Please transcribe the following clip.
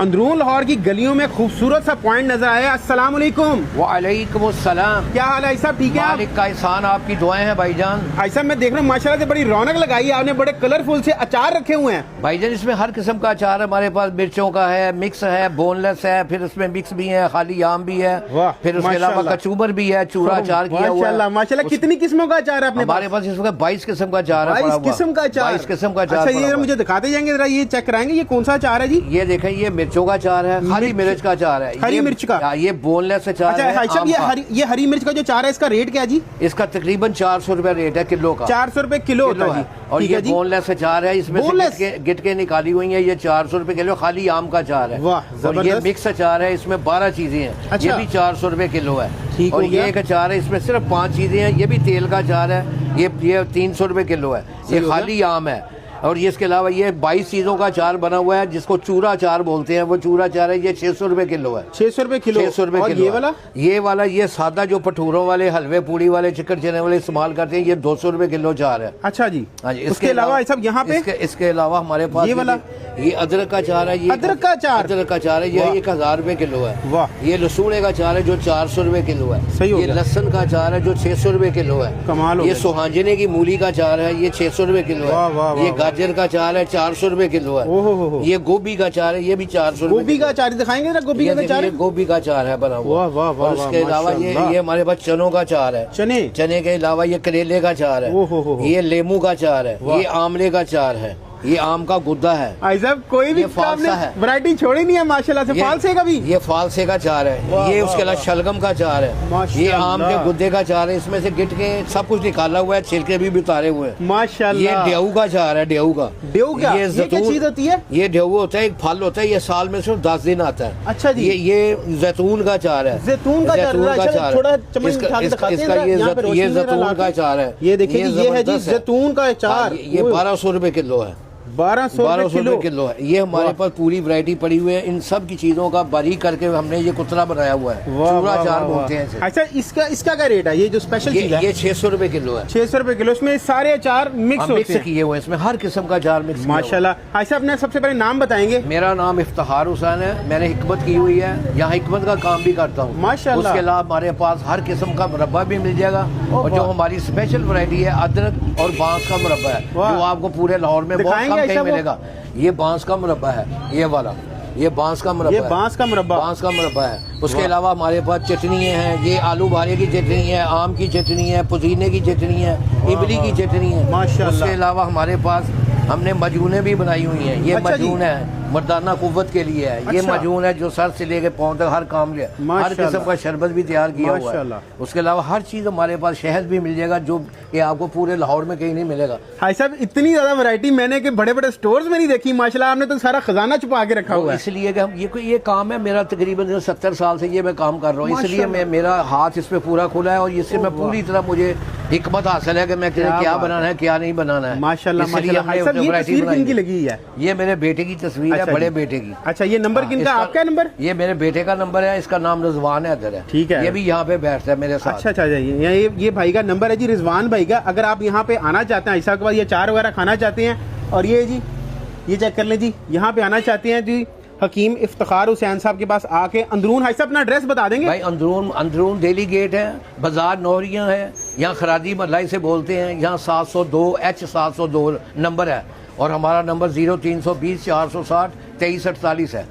अंदरून लाहौर की गलियों में खूबसूरत सा पॉइंट नजर आया। अस्सलाम वालेकुम। वालेकुम सलाम। क्या हाल है भाई साहब, ठीक है आप? मालिक का एहसान, आपकी दुआएं हैं भाईजान। भाई साहब मैं देख रहा हूँ माशाल्लाह से बड़ी रौनक लगाई है आपने, बड़े कलरफुल से अचार रखे हुए हैं। भाईजान इसमें हर किस्म का अचार है हमारे पास, मिर्चों का है, मिक्स है, बोनलेस है, फिर उसमें मिक्स भी है, खाली आम भी है, फिर उसके अलावा कचूबर भी है, चूरा अचार किया हुआ है। माशाल्लाह कितनी किस्मों का अचार है अपने हमारे पास? इस वक्त 22 किस्म का अचार है। 22 किस्म का अचार। 22 किस्म का अचार। अच्छा ये मुझे दिखाते जाएंगे जरा, ये चेक कराएंगे ये कौन सा अचार है जी? ये देखें, ये मिर्चों का अचार है, खाली मिर्च का अचार है, हरी मिर्च का। ये बोनलेस अचार है। अच्छा ये हरी मिर्च का जो अचार है इसका रेट क्या है जी? इसका तकरीबन 400 रुपए रेट है किलो का। 400 रुपए किलो होता है। और ये बोनलेस अचार है, इसमें से गिट के निकाली हुई है। ये 400 रुपए किलो खाली आम का अचार है। और ये मिक्स अचार है, इसमें 12 चीजें हैं। अच्छा। ये भी 400 रुपए किलो है। और ये एक अचार है, इसमें सिर्फ 5 चीजें हैं। ये भी तेल का अचार है, ये 300 रुपए किलो है। ये खाली आम है। और ये इसके अलावा ये 22 चीजों का अचार बना हुआ है, जिसको चूरा अचार बोलते हैं। वो चूरा अचार है, ये 600 रुपए किलो है। 600 रुपए किलो। 600 रुपए किलो। ये वाला ये सादा जो भटूरों वाले, हलवे पूड़ी वाले, चिकन चने वाले इस्तेमाल करते हैं, ये 200 रुपए किलो अचार है। अच्छा जी। हाँ जी। इसके अलावा सब यहाँ पे इसके अलावा हमारे पास ये वाला ये अदरक का अचार है। ये अदरक का अचार। अदरक का अचार है, ये 1000 रुपए किलो है। वाह। ये लहसुन का अचार है जो 400 रुपए किलो है। सही हो ये लहसुन का अचार है जो 600 रुपए किलो है। कमाल हो ये सुहांजने की मूली का अचार है, ये 600 रुपए किलो है। ये गाजर का अचार है, 400 रुपए किलो है। ये गोभी का अचार है, ये भी 400 गोभी का अचार दिखाएंगे ना? गोभी का अचार, गोभी का अचार है बना हुआ। और इसके अलावा ये हमारे पास चनों का अचार है। चने के अलावा ये करेले का अचार है। ये लेमू का अचार है। ये आमले का अचार है। ये आम का गुद्दा है। भाई साहब कोई भी फालसा है, वैरायटी छोड़ी नहीं है माशाल्लाह से। फालसे का भी, ये फालसे का अचार है। ये उसके अलावा शलगम का अचार है। ये आम के गुद्दे का अचार है। इसमें से गिट के सब कुछ निकाला हुआ है, छिलके भी उतारे हुए हैं माशाल्लाह। ये ड्यू का अचार है। ड्यू का ये क्या चीज होती है? ये ड्यू होता है, एक फल होता है, ये साल में सिर्फ 10 दिन आता है। अच्छा जी। ये जैतून का अचार है। जैतून का अचार इसका ये जैतून का अचार है। ये देखिए ये है जी जैतून का अचार। ये 1200 रुपए किलो है। 1200 रुपए किलो है। ये हमारे पास पूरी वैरायटी पड़ी हुई है। इन सब की चीजों का बारीक करके हमने ये कुतरा बनाया हुआ है। चूरा अचार बोलते हैं इसे। अच्छा इसका क्या रेट है? ये जो स्पेशल चीज है ये 600 रुपए किलो है। 600 रुपए किलो। इसमें सारे अचार मिक्स किए हुए हैं, इसमें हर किस्म का अचार मिक्स माशाल्लाह। अच्छा अपने सबसे पहले नाम बताएंगे? मेरा नाम इफ्तिखार हुसैन है। मैंने हिकमत की हुई है, यहाँ हिकमत का काम भी करता हूँ माशाल्लाह। उसके अलावा हमारे पास हर किस्म का मुरब्बा भी मिल जाएगा। और जो हमारी स्पेशल वैरायटी है अदरक और बांस का मुरब्बा है, जो आपको पूरे लाहौर में बहुत कम कहीं मिलेगा। ये बांस का मुरब्बा है, ये वाला, ये बांस का मुरब्बा है। बांस का मुरब्बा है। उसके अलावा हमारे पास चटनी है। ये आलू भारे की चटनी है, आम की चटनी है, पुदीने की चटनी है, इमली की चटनी है माशाल्लाह। उसके अलावा हमारे पास हमने मजूने भी बनाई हुई हैं। ये मजून है, मर्दाना कुव्वत के लिए है। ये मजून है जो सर से लेके पाँव तक हर काम ले, हर किस्म का शरबत भी तैयार किया हुआ है। उसके अलावा हर चीज हमारे पास, शहद भी मिल जाएगा जो कि आपको पूरे लाहौर में कहीं नहीं मिलेगा। भाई साहब इतनी ज्यादा वैरायटी मैंने के बड़े बड़े स्टोर्स में नहीं देखी माशाल्लाह। आपने तो सारा खजाना छुपा के रखा हुआ है। इसलिए कि हम ये काम है मेरा, तकरीबन 70 साल से ये मैं काम कर रहा हूँ, इसलिए मेरा हाथ इस पे पूरा खुला है। और इससे मैं पूरी तरह मुझे हिकमत हासिल है कि मैं क्या बनाना है क्या नहीं बनाना है माशाल्लाह। लगी है ये मेरे बेटे की तस्वीर है, बड़े बेटे की। अच्छा ये नंबर किनका? आपका नंबर? ये मेरे बेटे का नंबर है, इसका नाम रिजवान है। इधर है, ठीक है। ये भी यहाँ पे बैठता है मेरे साथ। अच्छा ये भाई का नंबर है जी, रिजवान भाई का। अगर आप यहाँ पे आना चाहते हैं, ऐसा के बाद ये चार वगैरह खाना चाहते हैं, और ये जी ये चेक कर लें जी, यहाँ पे आना चाहते हैं जी हकीम इफ्तिखार हुसैन साहब के पास आके अंदरून। हाई साहब अपना एड्रेस बता देंगे भाई? अंदरून डेली गेट है, बाजार नौरिया है, यहाँ खरादी मलाई से बोलते हैं। यहाँ 702 H 702 नंबर है। और हमारा नंबर 0320 460 2348 है।